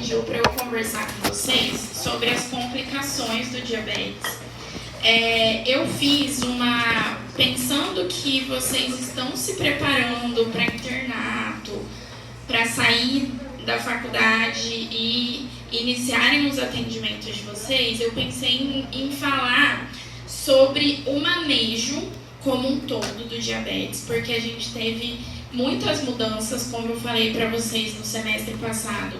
pediu para eu conversar com vocês sobre as complicações do diabetes. Eu fiz pensando que vocês estão se preparando para internato, para sair da faculdade e iniciarem os atendimentos de vocês, eu pensei em falar sobre o manejo como um todo do diabetes, porque a gente teve muitas mudanças, como eu falei para vocês no semestre passado.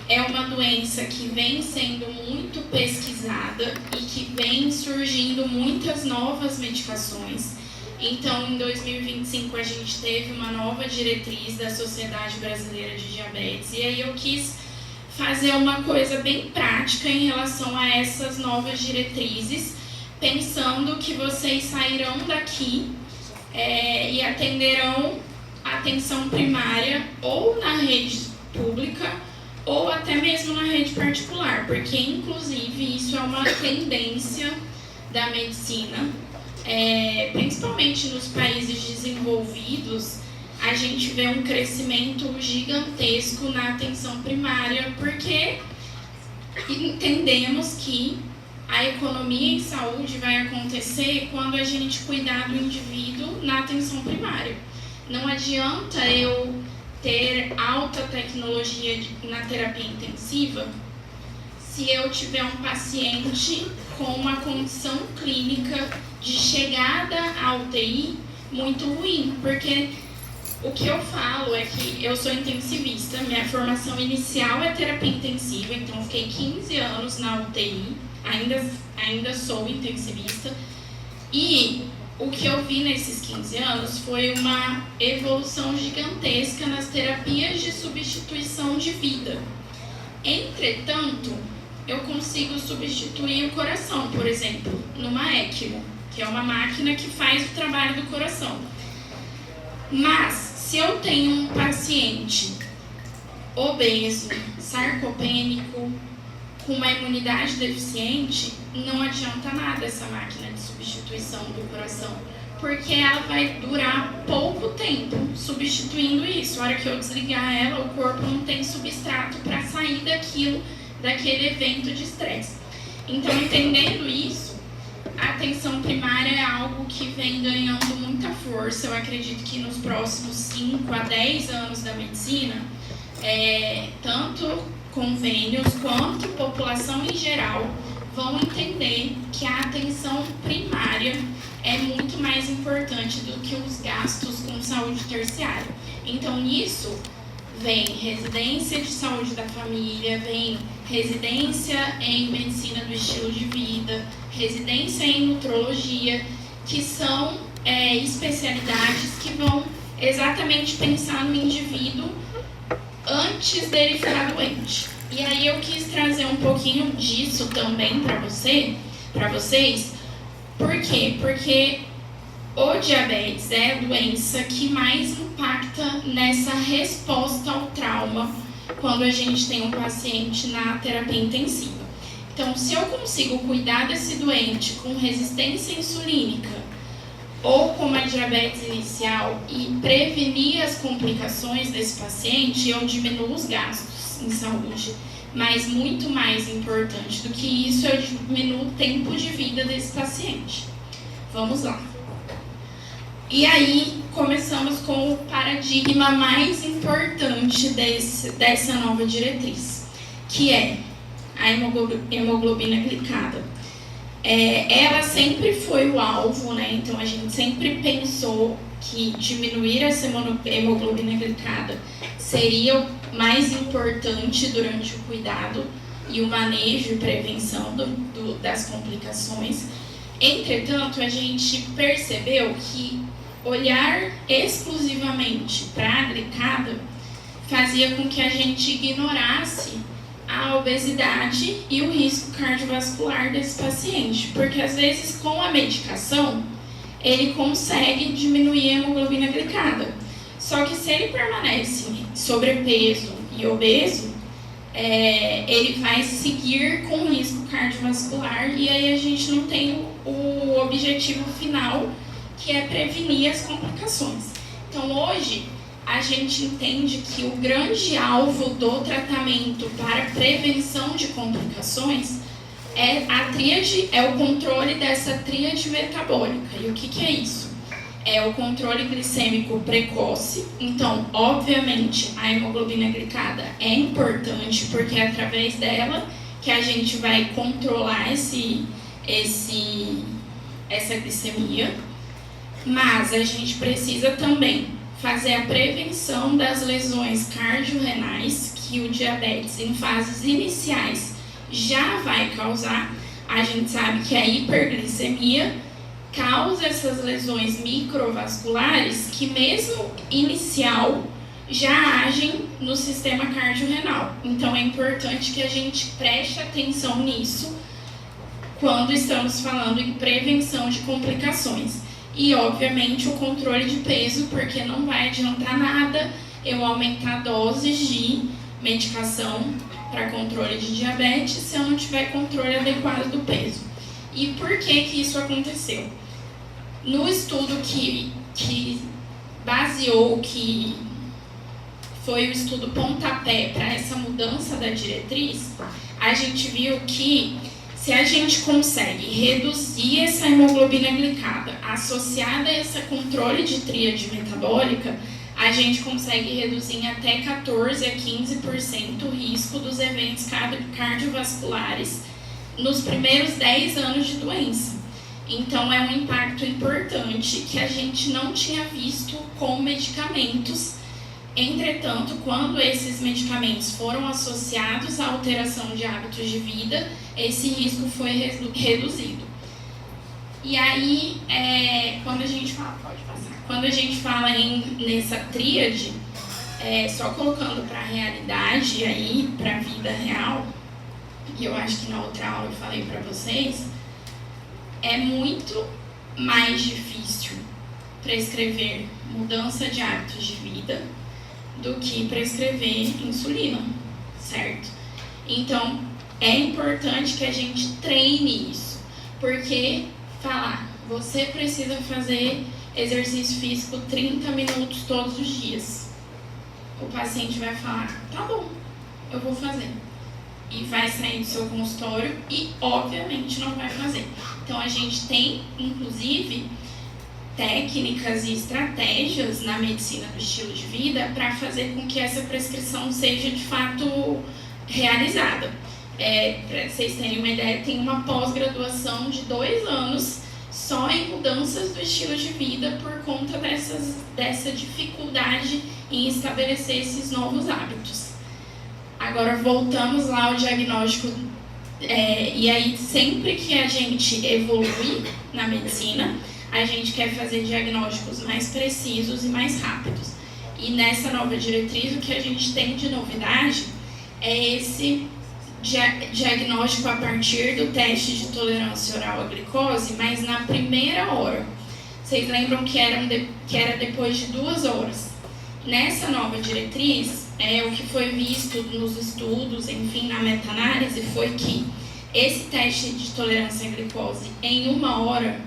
É uma doença que vem sendo muito pesquisada e que vem surgindo muitas novas medicações. Então, em 2025, a gente teve uma nova diretriz da Sociedade Brasileira de Diabetes. E aí eu quis fazer uma coisa bem prática em relação a essas novas diretrizes, pensando que vocês sairão daqui e atenderão a atenção primária ou na rede pública ou até mesmo na rede particular, porque inclusive isso é uma tendência da medicina, principalmente nos países desenvolvidos. A gente vê um crescimento gigantesco na atenção primária, porque entendemos que a economia em saúde vai acontecer quando a gente cuidar do indivíduo na atenção primária. Não adianta eu ter alta tecnologia na terapia intensiva se eu tiver um paciente com uma condição clínica de chegada à UTI muito ruim, porque o que eu falo é que eu sou intensivista, minha formação inicial é terapia intensiva, então eu fiquei 15 anos na UTI, ainda sou intensivista, e o que eu vi nesses 15 anos foi uma evolução gigantesca nas terapias de substituição de vida. Entretanto, eu consigo substituir o coração, por exemplo, numa ECMO, que é uma máquina que faz o trabalho do coração. Mas, se eu tenho um paciente obeso, sarcopênico, com uma imunidade deficiente, não adianta nada essa máquina de substituição do coração, porque ela vai durar pouco tempo substituindo isso. A hora que eu desligar ela, o corpo não tem substrato para sair daquele evento de estresse. Então, entendendo isso, a atenção primária é algo que vem ganhando muita força. Eu acredito que nos próximos 5 a 10 anos da medicina, tanto convênios quanto população em geral vão entender que a atenção primária é muito mais importante do que os gastos com saúde terciária. Então, nisso vem residência de saúde da família, vem residência em medicina do estilo de vida, residência em nutrologia, que são especialidades que vão exatamente pensar no indivíduo antes dele ficar doente. E aí eu quis trazer um pouquinho disso também para vocês. Por quê? Porque o diabetes é a doença que mais impacta nessa resposta ao trauma quando a gente tem um paciente na terapia intensiva. Então, se eu consigo cuidar desse doente com resistência insulínica ou com uma diabetes inicial e prevenir as complicações desse paciente, eu diminuo os gastos em saúde. Mas muito mais importante do que isso, eu diminuo o tempo de vida desse paciente. Vamos lá. E aí, começamos com o paradigma mais importante dessa nova diretriz, que é a hemoglobina glicada. Ela sempre foi o alvo, né? Então a gente sempre pensou que diminuir essa hemoglobina glicada seria o mais importante durante o cuidado e o manejo e prevenção das complicações. Entretanto, a gente percebeu que olhar exclusivamente para a glicada fazia com que a gente ignorasse a obesidade e o risco cardiovascular desse paciente, porque às vezes com a medicação ele consegue diminuir a hemoglobina glicada, só que se ele permanece sobrepeso e obeso, ele vai seguir com risco cardiovascular e aí a gente não tem o objetivo final, que é prevenir as complicações. Então hoje a gente entende que o grande alvo do tratamento para prevenção de complicações é o controle dessa tríade metabólica. E o que é isso? É o controle glicêmico precoce. Então, obviamente, a hemoglobina glicada é importante, porque é através dela que a gente vai controlar essa glicemia. Mas a gente precisa também fazer a prevenção das lesões cardiorrenais, que o diabetes em fases iniciais já vai causar. A gente sabe que a hiperglicemia causa essas lesões microvasculares que mesmo inicial já agem no sistema cardiorrenal. Então é importante que a gente preste atenção nisso quando estamos falando em prevenção de complicações. E, obviamente, o controle de peso, porque não vai adiantar nada eu aumentar doses de medicação para controle de diabetes se eu não tiver controle adequado do peso. E por que isso aconteceu? No estudo que baseou, que foi o estudo pontapé para essa mudança da diretriz, a gente viu que se a gente consegue reduzir essa hemoglobina glicada associada a esse controle de tríade metabólica, a gente consegue reduzir em até 14 a 15% o risco dos eventos cardiovasculares nos primeiros 10 anos de doença. Então, é um impacto importante que a gente não tinha visto com medicamentos. Entretanto, quando esses medicamentos foram associados à alteração de hábitos de vida, esse risco foi reduzido. E aí, quando a gente fala nessa tríade, só colocando para a realidade, aí, para a vida real, e eu acho que na outra aula eu falei para vocês, é muito mais difícil prescrever mudança de hábitos de vida do que prescrever insulina, certo? Então, é importante que a gente treine isso, porque falar, você precisa fazer exercício físico 30 minutos todos os dias. O paciente vai falar, tá bom, eu vou fazer. E vai sair do seu consultório e, obviamente, não vai fazer. Então, a gente tem, inclusive, técnicas e estratégias na medicina do estilo de vida para fazer com que essa prescrição seja de fato realizada. Para vocês terem uma ideia, tem uma pós-graduação de 2 anos só em mudanças do estilo de vida por conta dessa dificuldade em estabelecer esses novos hábitos. Agora voltamos lá ao diagnóstico, e aí sempre que a gente evolui na medicina, a gente quer fazer diagnósticos mais precisos e mais rápidos. E nessa nova diretriz, o que a gente tem de novidade é esse diagnóstico a partir do teste de tolerância oral à glicose, mas na primeira hora. Vocês lembram que era depois de 2 horas. Nessa nova diretriz, o que foi visto nos estudos, enfim, na meta-análise, foi que esse teste de tolerância à glicose em 1 hora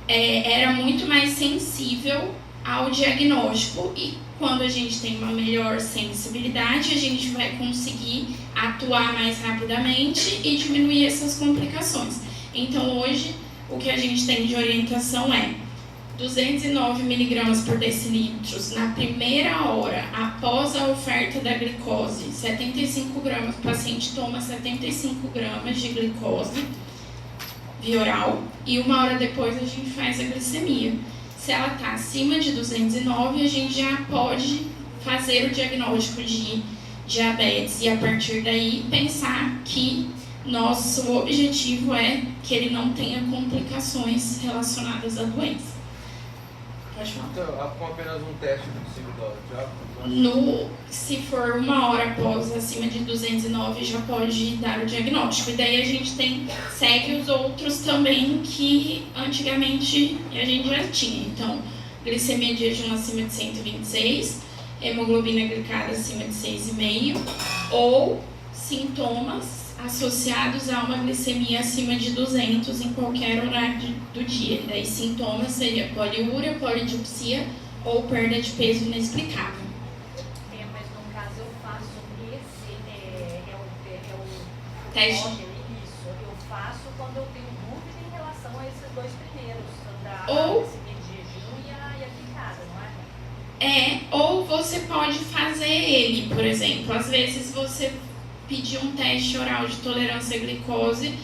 era muito mais sensível ao diagnóstico, e quando a gente tem uma melhor sensibilidade, a gente vai conseguir atuar mais rapidamente e diminuir essas complicações. Então, hoje, o que a gente tem de orientação é 209 mg por decilitro na primeira hora após a oferta da glicose, 75 gramas, o paciente toma 75 gramas de glicose via oral, e 1 hora depois a gente faz a glicemia. Se ela está acima de 209, a gente já pode fazer o diagnóstico de diabetes e, a partir daí, pensar que nosso objetivo é que ele não tenha complicações relacionadas à doença. Pode falar. Então, com apenas um teste possível já? Se for 1 hora após acima de 209, já pode dar o diagnóstico. E daí a gente segue os outros também que antigamente a gente já tinha. Então, glicemia de jejum acima de 126, hemoglobina glicada acima de 6,5, ou sintomas associados a uma glicemia acima de 200 em qualquer horário do dia. E daí sintomas seria poliúria, polidipsia ou perda de peso inexplicável. Mas no caso eu faço esse, teste. Isso, eu faço quando eu tenho dúvida em relação a esses dois primeiros, Ou esse jejum e a picada, não é? Ou você pode fazer ele, por exemplo, às vezes você pedir um teste oral de tolerância à glicose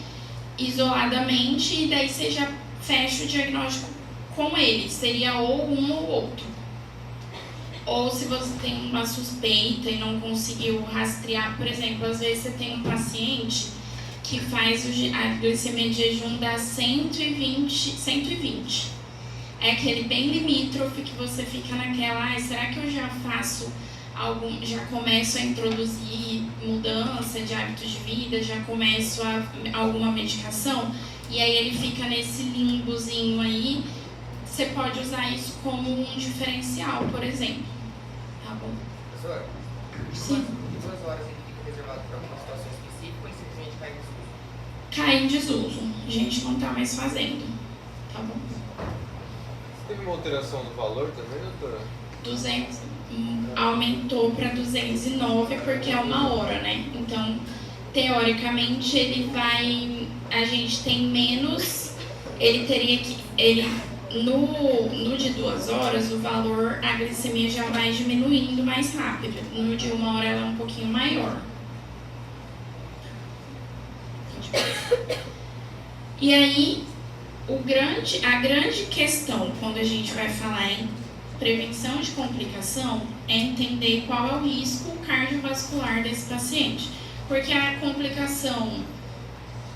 isoladamente e daí você já fecha o diagnóstico com ele, seria ou um ou outro. Ou se você tem uma suspeita e não conseguiu rastrear, por exemplo, às vezes você tem um paciente que faz a glicemia de jejum da 120. É aquele bem limítrofe que você fica naquela, será que eu já faço já começo a introduzir mudança de hábitos de vida, já começo alguma medicação? E aí ele fica nesse limbozinho aí. Você pode usar isso como um diferencial, por exemplo. Tá bom? Professora, Sim. em 2 horas ele fica reservado para alguma situação específica ou simplesmente cai em desuso? Cai em desuso. A gente não tá mais fazendo. Tá bom? Teve uma alteração no valor também, doutora? 200, aumentou para 209 porque é 1 hora, né? Então, teoricamente, a gente tem menos, ele teria que, no de 2 horas, o valor, a glicemia já vai diminuindo mais rápido. No de 1 hora, ela é um pouquinho maior. E aí, a grande questão, quando a gente vai falar em prevenção de complicação, é entender qual é o risco cardiovascular desse paciente. Porque a complicação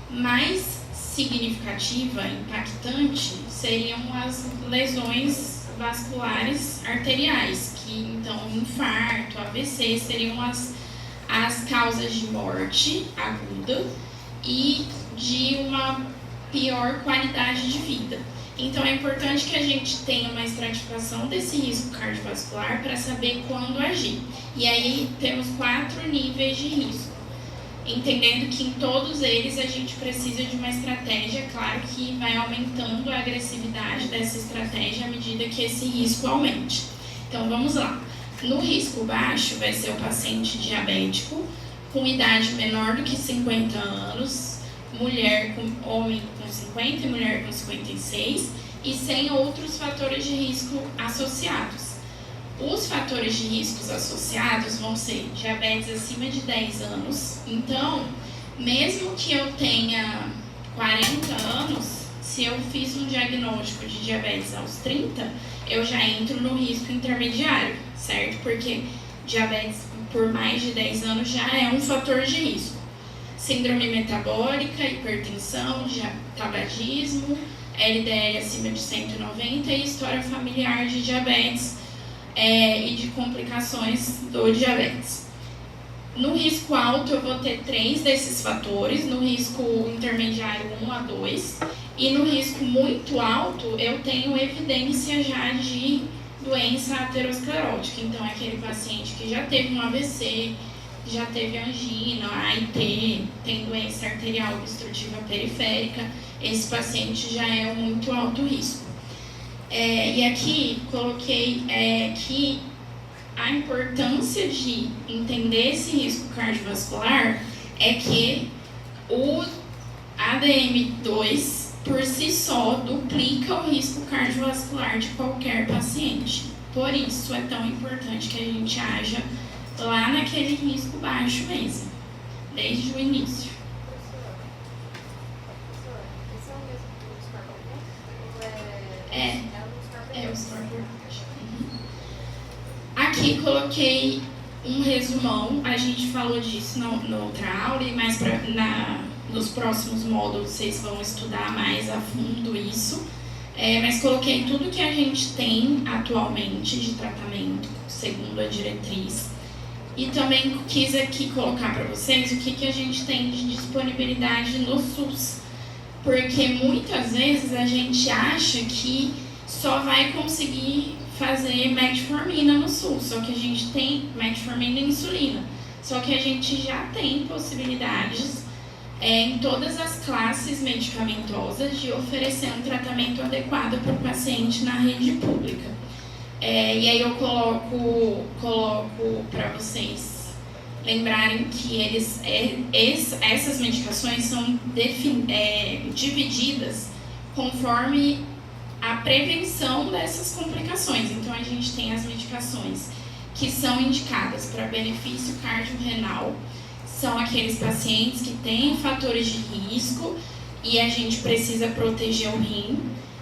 mais significativa, impactante, seriam as lesões vasculares arteriais, que então infarto, AVC seriam as causas de morte aguda e de uma pior qualidade de vida. Então é importante que a gente tenha uma estratificação desse risco cardiovascular para saber quando agir. E aí temos 4 níveis de risco, entendendo que em todos eles a gente precisa de uma estratégia, claro que vai aumentando a agressividade dessa estratégia à medida que esse risco aumente. Então vamos lá. No risco baixo vai ser o paciente diabético com idade menor do que 50 anos, homem com 50 e mulher com 56 e sem outros fatores de risco associados. Os fatores de riscos associados vão ser diabetes acima de 10 anos. Então, mesmo que eu tenha 40 anos, se eu fiz um diagnóstico de diabetes aos 30, eu já entro no risco intermediário, certo? Porque diabetes por mais de 10 anos já é um fator de risco. Síndrome metabólica, hipertensão, tabagismo, LDL acima de 190 e história familiar de diabetes e de complicações do diabetes. No risco alto eu vou ter 3 desses fatores, no risco intermediário 1 a 2 e no risco muito alto eu tenho evidência já de doença aterosclerótica, então é aquele paciente que já teve um AVC, já teve angina, AIT, tem doença arterial obstrutiva periférica, esse paciente já é um muito alto risco. E aqui coloquei que a importância de entender esse risco cardiovascular é que o ADM2 por si só duplica o risco cardiovascular de qualquer paciente. Por isso é tão importante que a gente haja lá naquele risco baixo mesmo, desde o início. Esse é o mesmo do Scorpion? É o Scorpion. Aqui coloquei um resumão, a gente falou disso na outra aula e mais nos próximos módulos vocês vão estudar mais a fundo isso. Mas coloquei tudo que a gente tem atualmente de tratamento, segundo a diretriz. E também quis aqui colocar para vocês o que a gente tem de disponibilidade no SUS. Porque muitas vezes a gente acha que só vai conseguir fazer metformina no SUS. Só que a gente tem metformina e insulina. Só que a gente já tem possibilidades em todas as classes medicamentosas de oferecer um tratamento adequado para o paciente na rede pública. E aí eu coloco para vocês lembrarem que essas medicações são divididas conforme a prevenção dessas complicações. Então, a gente tem as medicações que são indicadas para benefício cardiorrenal, são aqueles pacientes que têm fatores de risco e a gente precisa proteger o rim.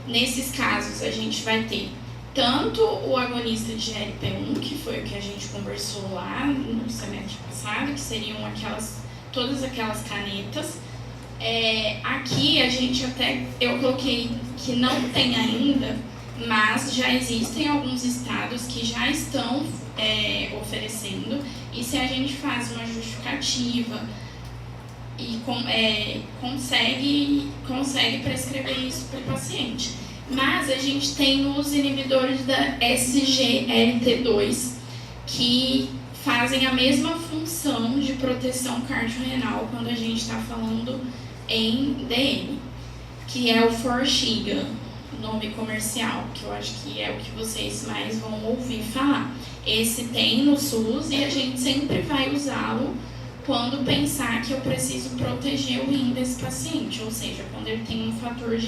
Nesses casos, a gente vai ter tanto o agonista de GLP-1, que foi o que a gente conversou lá no semestre passado, que seriam todas aquelas canetas. Aqui eu coloquei que não tem ainda, mas já existem alguns estados que já estão oferecendo, e se a gente faz uma justificativa e consegue prescrever isso para o paciente. Mas a gente tem os inibidores da SGLT2, que fazem a mesma função de proteção cardiorrenal quando a gente está falando em DM, que é o Forxiga, nome comercial, que eu acho que é o que vocês mais vão ouvir falar. Esse tem no SUS e a gente sempre vai usá-lo quando pensar que eu preciso proteger o rim desse paciente, ou seja, quando ele tem fatores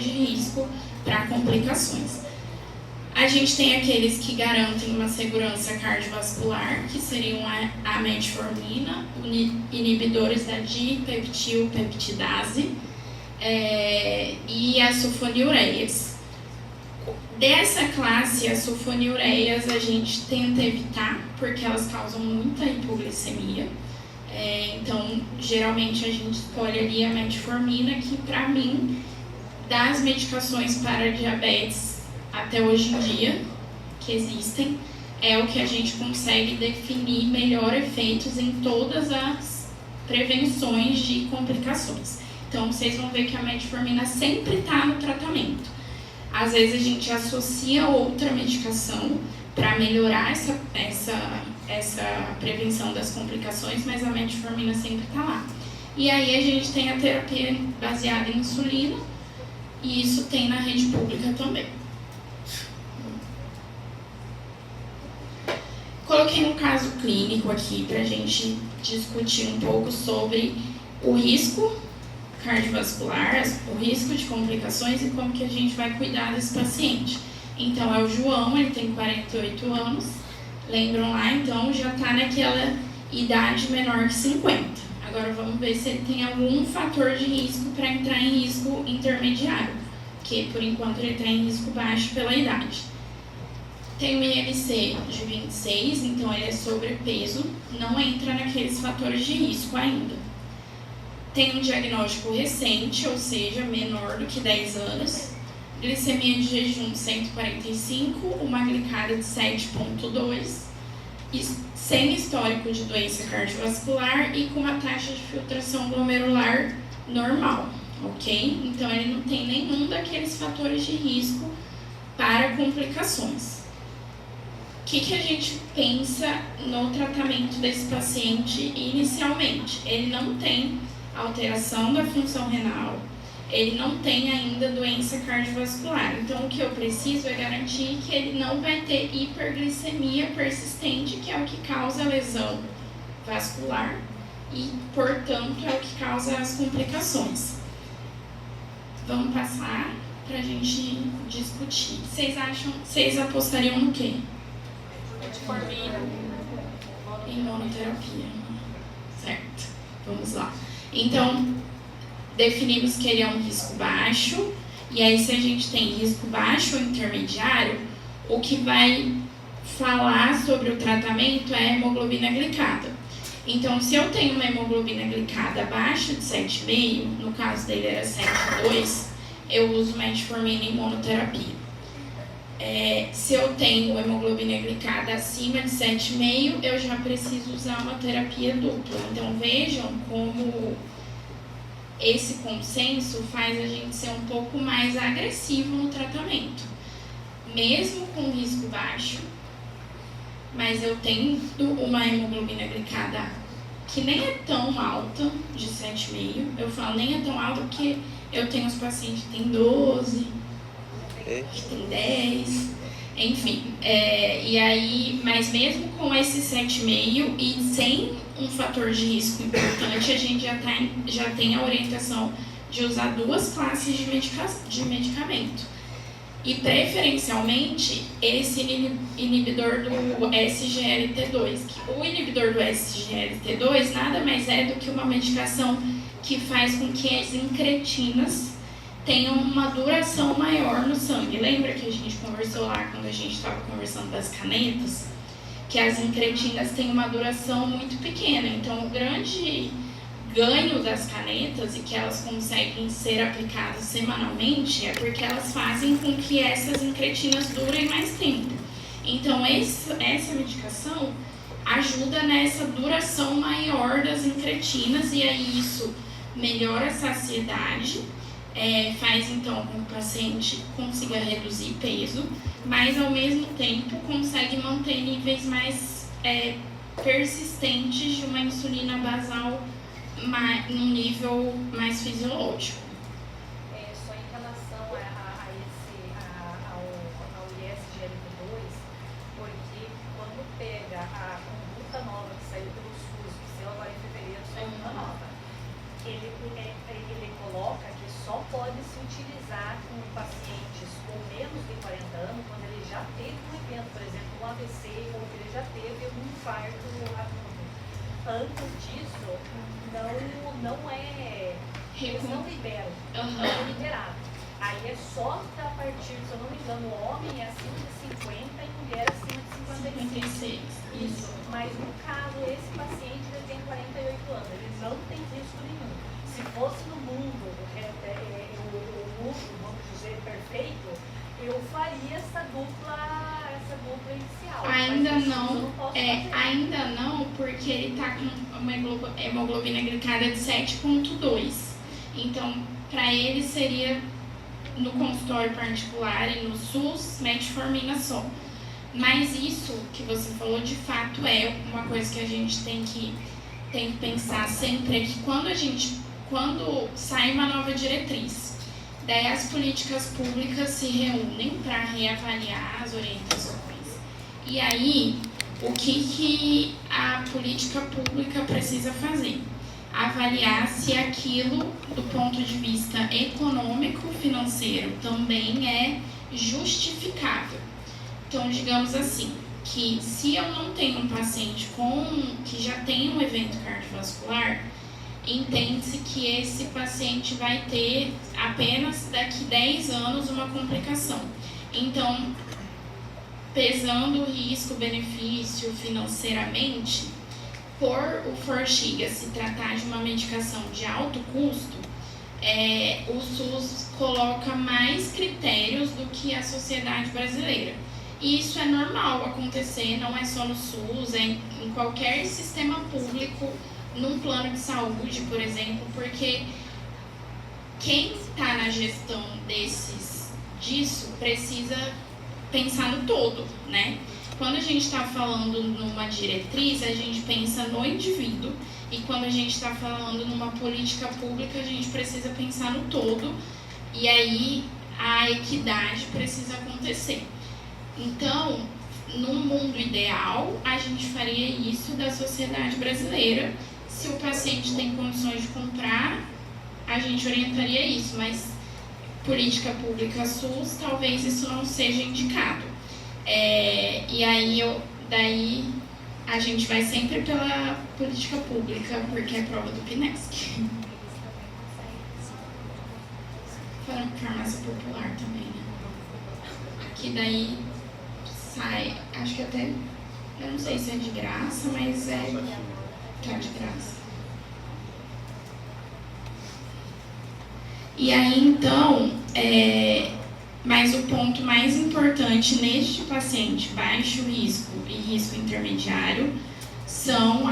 de risco para complicações. A gente tem aqueles que garantem uma segurança cardiovascular, que seriam a metformina, inibidores da dipeptilpeptidase e as sulfonilureias. Dessa classe, as sulfonilureias a gente tenta evitar, porque elas causam muita hipoglicemia. Então, geralmente a gente escolhe ali a metformina, que para mim, das medicações para diabetes até hoje em dia, que existem, é o que a gente consegue definir melhor efeitos em todas as prevenções de complicações. Então, vocês vão ver que a metformina sempre está no tratamento. Às vezes a gente associa outra medicação para melhorar essa prevenção das complicações, mas a metformina sempre está lá. E aí a gente tem a terapia baseada em insulina, e isso tem na rede pública também. Coloquei um caso clínico aqui para a gente discutir um pouco sobre o risco cardiovascular, o risco de complicações e como que a gente vai cuidar desse paciente. Então, é o João, ele tem 48 anos, lembram lá? Então, já está naquela idade menor que 50. Agora, vamos ver se ele tem algum fator de risco para entrar em risco intermediário, que, por enquanto, ele está em risco baixo pela idade. Tem um IMC de 26, então ele é sobrepeso, não entra naqueles fatores de risco ainda. Tem um diagnóstico recente, ou seja, menor do que 10 anos, glicemia de jejum 145, uma glicada de 7,2, sem histórico de doença cardiovascular e com uma taxa de filtração glomerular normal, ok? Então ele não tem nenhum daqueles fatores de risco para complicações. O que a gente pensa no tratamento desse paciente inicialmente? Ele não tem alteração da função renal, ele não tem ainda doença cardiovascular. Então, o que eu preciso é garantir que ele não vai ter hiperglicemia persistente, que é o que causa a lesão vascular e, portanto, é o que causa as complicações. Vamos passar para a gente discutir. Vocês apostariam no quê? Metformina. Em monoterapia. Certo. Vamos lá. Então, definimos que ele é um risco baixo, e aí se a gente tem risco baixo ou intermediário, o que vai falar sobre o tratamento é a hemoglobina glicada. Então, se eu tenho uma hemoglobina glicada abaixo de 7,5, no caso dele era 7,2, eu uso metformina em monoterapia. Se eu tenho hemoglobina glicada acima de 7,5, eu já preciso usar uma terapia dupla. Então, vejam como esse consenso faz a gente ser um pouco mais agressivo no tratamento. Mesmo com risco baixo, mas eu tendo uma hemoglobina glicada que nem é tão alta, de 7,5. Eu falo nem é tão alta porque eu tenho os pacientes que têm 12. que tem 10, enfim. E aí, mas mesmo com esse 7,5 e sem um fator de risco importante, a gente já tem a orientação de usar 2 classes de medicamento. E preferencialmente esse inibidor do SGLT2. O inibidor do SGLT2 nada mais é do que uma medicação que faz com que as incretinas tenham uma duração maior no sangue. Lembra que a gente conversou lá quando a gente estava conversando das canetas? Que as incretinas têm uma duração muito pequena. Então o grande ganho das canetas e que elas conseguem ser aplicadas semanalmente é porque elas fazem com que essas incretinas durem mais tempo. Então essa medicação ajuda nessa duração maior das incretinas e aí isso melhora a saciedade, faz então com que o paciente consiga reduzir peso, mas ao mesmo tempo consegue manter níveis mais persistentes de uma insulina basal num nível mais fisiológico. Só em relação ao ISGLT2, porque quando pega a conduta nova que saiu pelo SUS, que saiu agora em fevereiro, saiu uma nova, ele coloca que só pode se utilizar com pacientes com menos de 40 anos quando ele já teve um evento, por exemplo, um AVC, ou que ele já teve um infarto agudo. Antes disso, não é. Eles não liberam, não é liberado. Aí é só a partir, se eu não me engano, o homem é acima de 50 e mulher acima de 56. Isso. Mas no caso, esse paciente ele tem 48 anos, ele não tem risco nenhum. Se fosse no mundo, vamos dizer, perfeito, eu faria essa dupla inicial. Ainda não, porque ele está com uma hemoglobina glicada de 7,2. Então, para ele seria no consultório particular e no SUS, metformina só. Mas isso que você falou, de fato, é uma coisa que a gente tem que pensar sempre, é que quando sai uma nova diretriz, daí as políticas públicas se reúnem para reavaliar as orientações. E aí, o que a política pública precisa fazer? Avaliar se aquilo, do ponto de vista econômico, financeiro, também é justificável. Então, digamos assim, que se eu não tenho um paciente que já tem um evento cardiovascular, entende-se que esse paciente vai ter apenas daqui 10 anos uma complicação. Então, pesando o risco-benefício financeiramente, por o Forxiga se tratar de uma medicação de alto custo, o SUS coloca mais critérios do que a sociedade brasileira. E isso é normal acontecer, não é só no SUS, é em qualquer sistema público, num plano de saúde, por exemplo, porque quem está na gestão disso precisa pensar no todo, né? Quando a gente está falando numa diretriz, a gente pensa no indivíduo, e quando a gente está falando numa política pública, a gente precisa pensar no todo, e aí a equidade precisa acontecer. Então, num mundo ideal, a gente faria isso da sociedade brasileira. Se o paciente tem condições de comprar, a gente orientaria isso, mas política pública SUS, talvez isso não seja indicado. E aí, daí a gente vai sempre pela política pública, porque é prova do PNESC. Farmácia popular também, né? Que daí sai, acho que até, eu não sei se é de graça, mas tá de graça. E aí, então, mas o ponto mais importante neste paciente baixo risco e risco intermediário são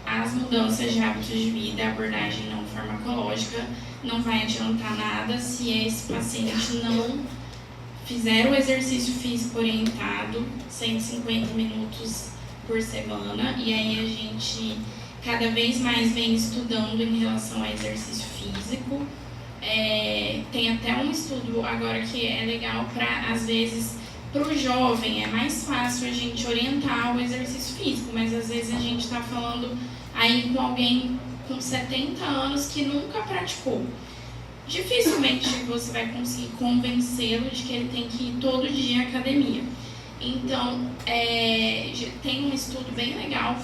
as mudanças de hábitos de vida, a abordagem não farmacológica. Não vai adiantar nada se esse paciente não fizer o exercício físico orientado 150 minutos por semana. E aí a gente cada vez mais vem estudando em relação ao exercício físico. Tem até um estudo agora que é legal para, às vezes, para o jovem é mais fácil a gente orientar o exercício físico, mas às vezes a gente está falando aí com alguém com 70 anos que nunca praticou. Dificilmente você vai conseguir convencê-lo de que ele tem que ir todo dia à academia. Então, tem um estudo bem legal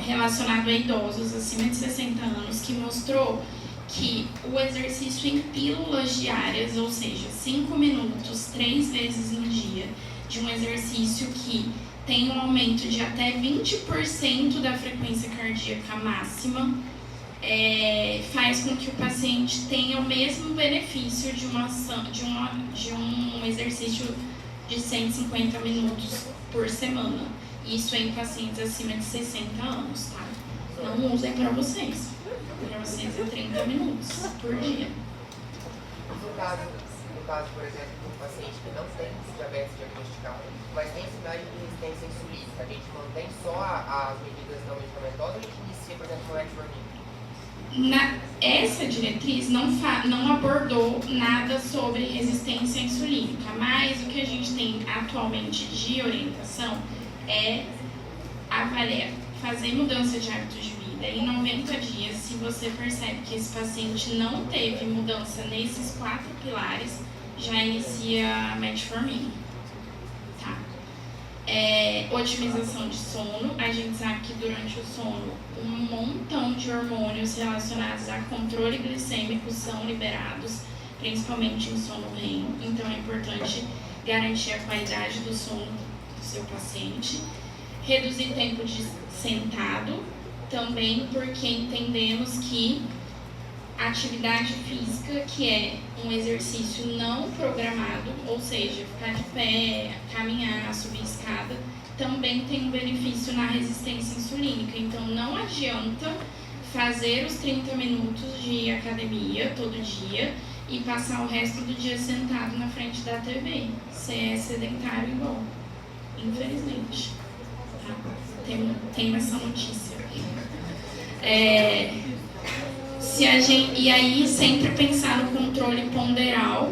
relacionado a idosos acima de 60 anos que mostrou que o exercício em pílulas diárias, ou seja, 5 minutos, 3 vezes no dia, de um exercício que tem um aumento de até 20% da frequência cardíaca máxima, faz com que o paciente tenha o mesmo benefício de um exercício de 150 minutos por semana. Isso em pacientes acima de 60 anos, tá? Não usem para vocês. Para vocês é 30 minutos por dia. No caso, por exemplo, de um paciente que não tem diabetes diagnosticado, mas tem sinais de resistência insulínica, a gente mantém só as medidas não medicamentosas ou a gente inicia, por exemplo, no metformina? Essa diretriz não abordou nada sobre resistência insulínica, mas o que a gente tem atualmente de orientação é fazer mudança de hábito de vida. Em 90 dias, se você percebe que esse paciente não teve mudança nesses 4 pilares, já inicia a metformina. Tá? Otimização de sono. A gente sabe que durante o sono um montão de hormônios relacionados a controle glicêmico são liberados, principalmente em sono REM. Então é importante garantir a qualidade do sono do seu paciente. Reduzir tempo de sentado, também porque entendemos que a atividade física, que é um exercício não programado, ou seja, ficar de pé, caminhar, subir escada, também tem um benefício na resistência insulínica. Então não adianta fazer os 30 minutos de academia todo dia e passar o resto do dia sentado na frente da TV. Você é sedentário igual, infelizmente. Tá? Tem essa notícia. E aí sempre pensar no controle ponderal,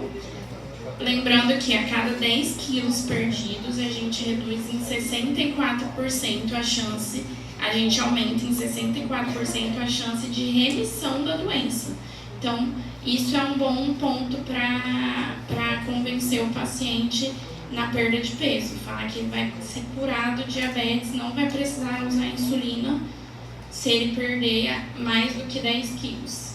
lembrando que a cada 10 quilos perdidos a gente reduz em 64% a chance, a gente aumenta em 64% a chance de remissão da doença. Então, isso é um bom ponto para convencer o paciente na perda de peso. Falar que ele vai ser curado de diabetes, não vai precisar usar insulina se ele perder mais do que 10 quilos.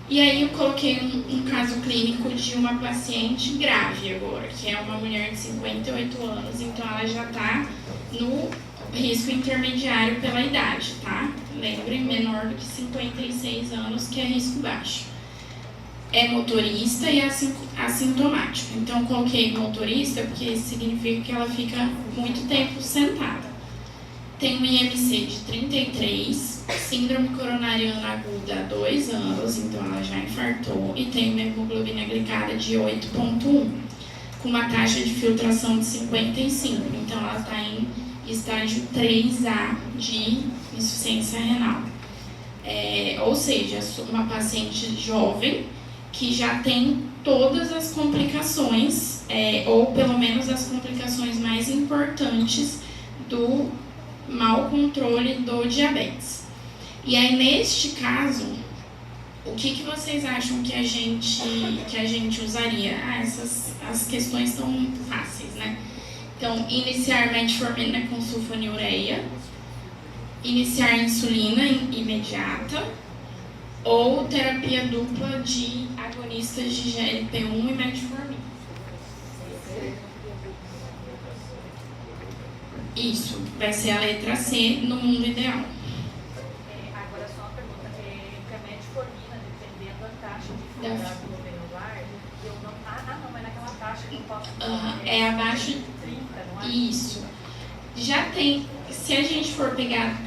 E aí eu coloquei um caso clínico de uma paciente grave agora, que é uma mulher de 58 anos, então ela já está no risco intermediário pela idade, tá? Lembrem, menor do que 56 anos, que é risco baixo. É motorista e assintomático. Então, coloquei motorista porque significa que ela fica muito tempo sentada. Tem um IMC de 33, síndrome coronariana aguda há 2 anos, então ela já infartou, e tem uma hemoglobina glicada de 8,1, com uma taxa de filtração de 55. Então, ela está em estágio 3A de insuficiência renal. Ou seja, uma paciente jovem que já tem todas as complicações, ou pelo menos as complicações mais importantes do mau controle do diabetes. E aí, neste caso, o que vocês acham que a gente usaria? As questões são fáceis, né? Então, iniciar metformina com sulfonilureia, iniciar insulina imediata, ou terapia dupla de agonistas de GLP-1 e metformina. Isso, vai ser a letra C no mundo ideal. Agora só uma pergunta, que a metformina, dependendo da taxa de filtrado glomerular, mas naquela taxa que eu posso é abaixo de 30, não é? Isso. Já tem, se a gente for pegar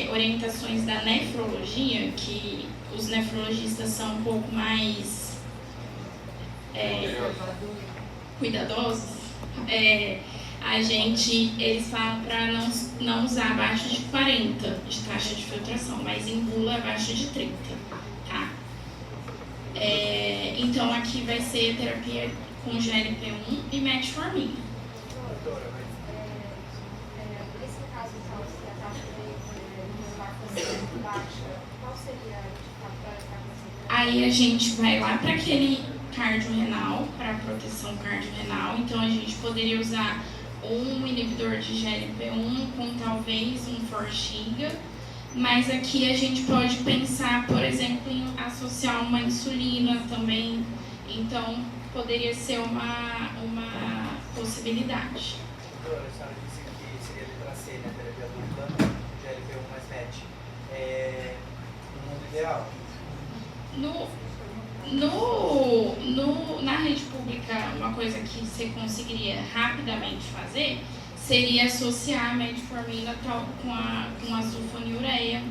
orientações da nefrologia, que os nefrologistas são um pouco mais cuidadosos, eles falam para não usar abaixo de 40 de taxa de filtração, mas em bula abaixo de 30, tá? Então aqui vai ser terapia com GLP-1 e metformina. Doutora, nesse caso, então, se a taxa de muscular fosse baixa, qual seria a para estar com essa? Aí a gente vai lá para aquele cardiorrenal, para a proteção cardiorrenal. Então a gente poderia usar um inibidor de GLP-1 com talvez um forxiga, mas aqui a gente pode pensar, por exemplo, em associar uma insulina também. Então poderia ser uma possibilidade. Doutora, a senhora disse que seria letra C, né? Terapia dupla, GLP-1 mais MET. No mundo ideal? Na rede pública, uma coisa que você conseguiria rapidamente fazer seria associar a metformina com a sulfonilureia.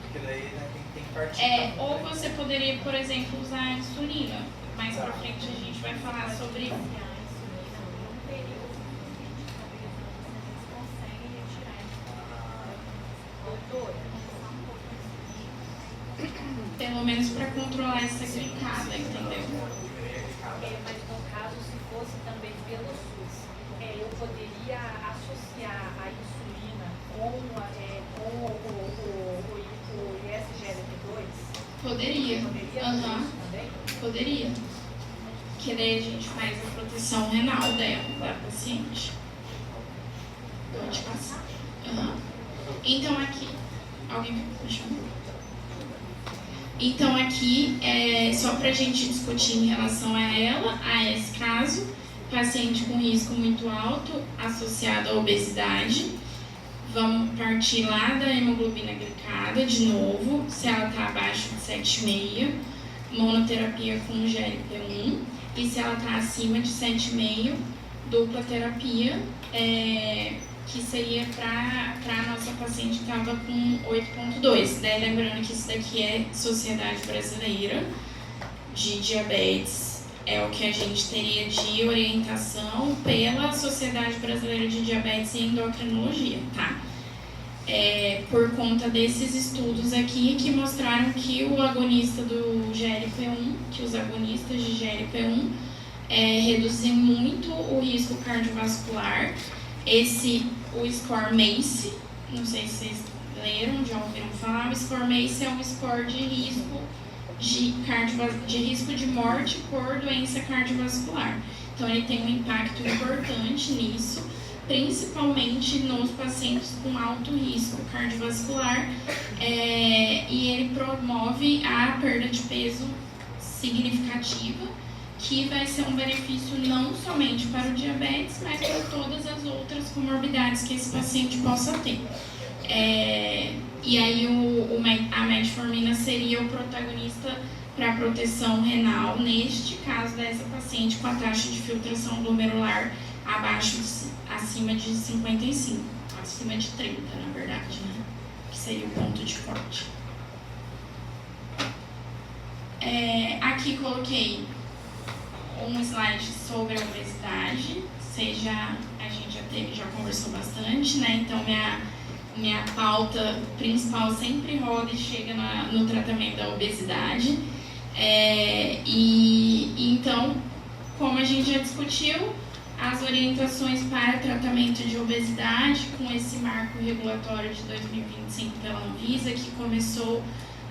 Porque daí, né, tem que partir. Ou você poderia, por exemplo, usar a insulina. Mais pra frente a gente vai falar sobre isso. Pelo menos para controlar essa glicada, entendeu? Mas no caso, se fosse também pelo SUS, eu poderia associar a insulina com o ISGLT2? Poderia. Aham. Poderia. Que daí a gente faz a proteção renal da paciente. Pode passar. Então aqui. Alguém me chamou? Então aqui, só para a gente discutir em relação a ela, a esse caso, paciente com risco muito alto associado à obesidade. Vamos partir lá da hemoglobina glicada de novo, se ela está abaixo de 7,5, monoterapia com GLP-1, e se ela está acima de 7,5, dupla terapia, que seria para a nossa paciente que estava com 8,2. Daí lembrando que isso daqui é Sociedade Brasileira de Diabetes, é o que a gente teria de orientação pela Sociedade Brasileira de Diabetes e Endocrinologia, tá? Por conta desses estudos aqui que mostraram que o agonista do GLP-1, que os agonistas de GLP-1 reduzem muito o risco cardiovascular. O score MACE, não sei se vocês leram, já ouviram falar, o score MACE é um score de risco de morte por doença cardiovascular. Então ele tem um impacto importante nisso, principalmente nos pacientes com alto risco cardiovascular, e ele promove a perda de peso significativa, que vai ser um benefício não somente para o diabetes, mas para todas as outras comorbidades que esse paciente possa ter. E aí a metformina seria o protagonista para a proteção renal, neste caso dessa paciente com a taxa de filtração glomerular acima de 55, acima de 30, na verdade, né? Que seria o ponto de corte. Aqui coloquei um slide sobre a obesidade, a gente já conversou bastante, né? Então minha pauta principal sempre roda e chega no tratamento da obesidade. Então, como a gente já discutiu, as orientações para tratamento de obesidade, com esse marco regulatório de 2025 pela Anvisa, que começou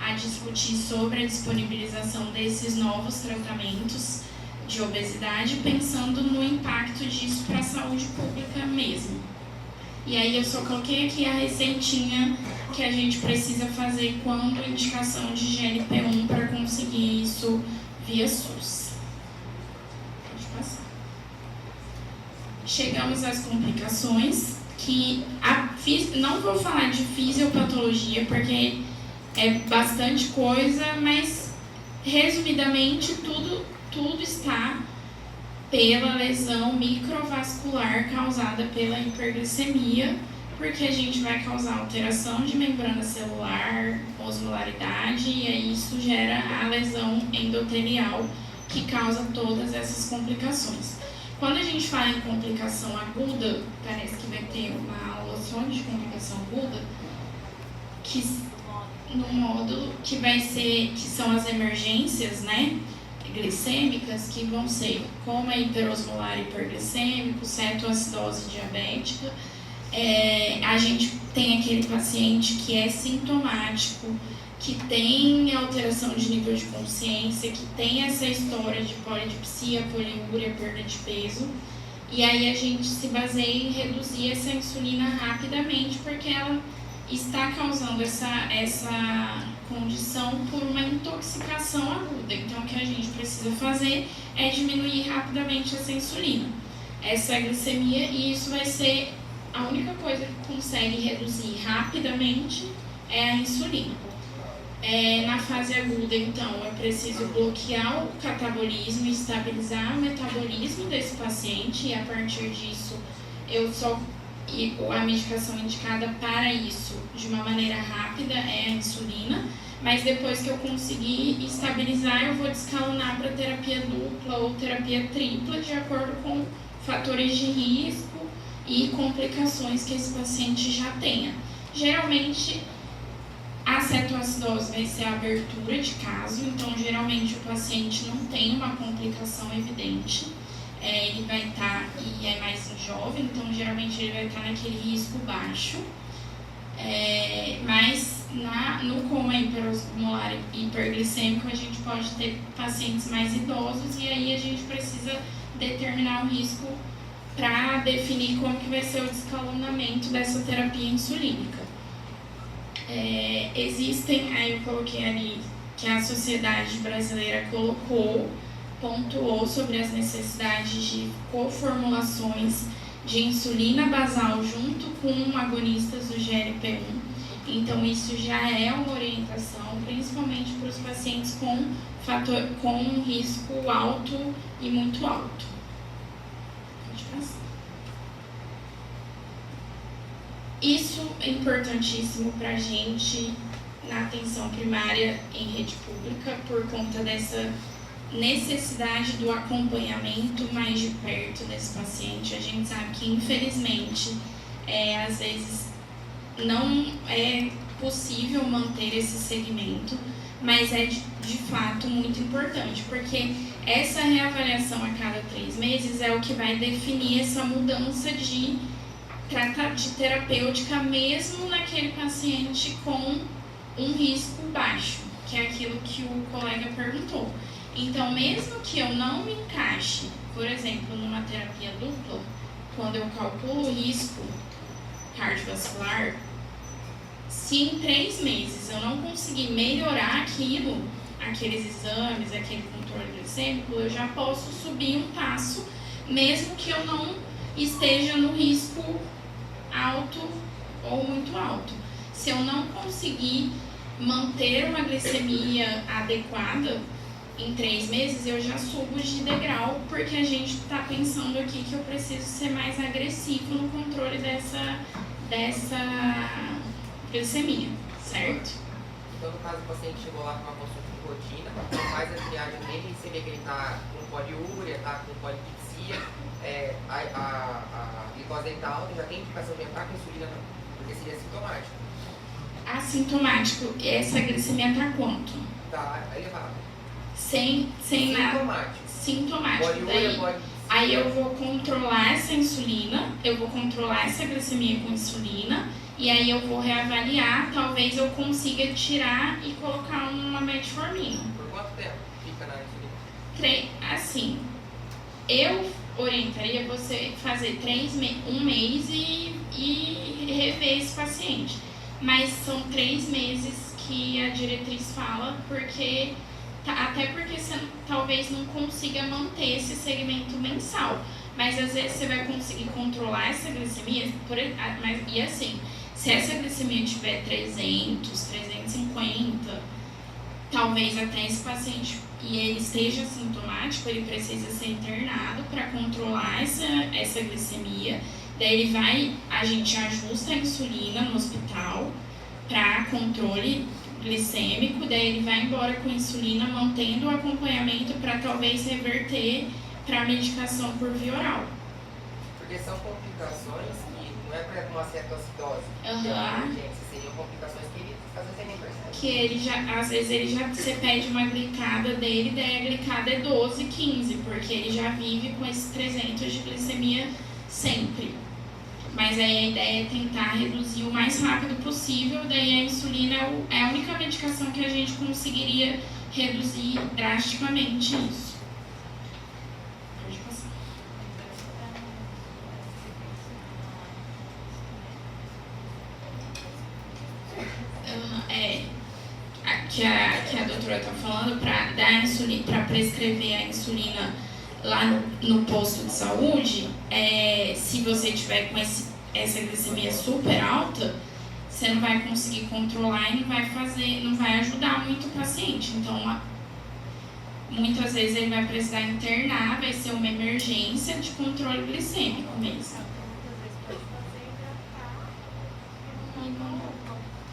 a discutir sobre a disponibilização desses novos tratamentos de obesidade, pensando no impacto disso para a saúde pública mesmo. E aí eu só coloquei aqui a receitinha que a gente precisa fazer quando indicação de GLP-1 para conseguir isso via SUS. Pode passar. Chegamos às complicações, que não vou falar de fisiopatologia, porque é bastante coisa, mas resumidamente tudo está pela lesão microvascular causada pela hiperglicemia, porque a gente vai causar alteração de membrana celular, osmolaridade, e aí isso gera a lesão endotelial que causa todas essas complicações. Quando a gente fala em complicação aguda, parece que vai ter uma aula só de complicação aguda, que no módulo que vai ser, que são as emergências, né, glicêmicas, que vão ser coma hiperosmolar hiperglicêmico, cetoacidose diabética. A gente tem aquele paciente que é sintomático, que tem alteração de nível de consciência, que tem essa história de polidipsia, poliúria, perda de peso. E aí a gente se baseia em reduzir essa insulina rapidamente, porque ela está causando essa condição por uma intoxicação aguda. Então, o que a gente precisa fazer é diminuir rapidamente essa insulina, essa glicemia, e isso vai ser a única coisa que consegue reduzir rapidamente é a insulina. Na fase aguda, então, eu preciso bloquear o catabolismo e estabilizar o metabolismo desse paciente, e a partir disso, a medicação indicada para isso, de uma maneira rápida, é a insulina, mas depois que eu conseguir estabilizar, eu vou descalonar para terapia dupla ou terapia tripla, de acordo com fatores de risco e complicações que esse paciente já tenha. Geralmente, a cetoacidose vai ser a abertura de caso, então geralmente o paciente não tem uma complicação evidente, ele vai estar, e é mais jovem, então geralmente ele vai estar naquele risco baixo, mas no coma hiperosmolar hiperglicêmico a gente pode ter pacientes mais idosos, e aí a gente precisa determinar o risco para definir como que vai ser o descalonamento dessa terapia insulínica. Existem, aí eu coloquei ali que a Sociedade Brasileira pontuou sobre as necessidades de coformulações de insulina basal junto com agonistas do GLP-1. Então isso já é uma orientação, principalmente para os pacientes com risco alto e muito alto. Pode passar. Isso é importantíssimo para a gente na atenção primária em rede pública, por conta dessa necessidade do acompanhamento mais de perto desse paciente. A gente sabe que, infelizmente, às vezes não é possível manter esse segmento, mas é de fato muito importante, porque essa reavaliação a cada 3 meses é o que vai definir essa mudança de terapêutica, mesmo naquele paciente com um risco baixo, que é aquilo que o colega perguntou. Então, mesmo que eu não me encaixe, por exemplo, numa terapia dupla, quando eu calculo o risco cardiovascular, se em 3 meses eu não conseguir melhorar aqueles exames, aquele controle glicêmico, eu já posso subir um passo, mesmo que eu não esteja no risco alto ou muito alto. Se eu não conseguir manter uma glicemia adequada em 3 meses, eu já subo de degrau, porque a gente está pensando aqui que eu preciso ser mais agressivo no controle dessa glicemia, certo? Então, no caso, o paciente chegou lá com uma consulta de rotina, faz a triagem dele e você vê que ele está com poliúria, está com polidipsia, a glicose dele está alta, já tem indicação de entrar com insulina, não, porque seria sintomático. Assintomático, essa glicemia está quanto? Está elevada. Sem nada. Sintomático. Sintomático. Poliúria, Daí, aí eu vou controlar essa insulina, eu vou controlar essa glicemia com insulina, e aí eu vou reavaliar, talvez eu consiga tirar e colocar uma metformina. Por quanto tempo fica na insulina? Assim, eu orientaria você fazer 1 mês e rever esse paciente. Mas são 3 meses que a diretriz fala, até porque você talvez não consiga manter esse segmento mensal. Mas às vezes você vai conseguir controlar essa glicemia, e assim, se essa glicemia tiver 300, 350, talvez até esse paciente, e ele esteja sintomático, ele precisa ser internado para controlar essa glicemia. Daí a gente ajusta a insulina no hospital para controle glicêmico, daí ele vai embora com insulina, mantendo o acompanhamento para talvez reverter para medicação por via oral. Porque são complicações que não é para uma cetoacidose, Aham. que é uma emergência, seriam complicações que ele às vezes nem percebe. Que ele já, às vezes você pede uma glicada dele, daí a glicada é 12, 15, porque ele já vive com esses 300 de glicemia sempre. Mas aí a ideia é tentar reduzir o mais rápido possível, daí a insulina é a única medicação que a gente conseguiria reduzir drasticamente isso. Pode passar. Que a doutora está falando, para dar insulina, para prescrever a insulina lá no posto de saúde, se você tiver com essa glicemia super alta, você não vai conseguir controlar e não vai ajudar muito o paciente. Então, muitas vezes ele vai precisar internar, vai ser uma emergência de controle glicêmico mesmo.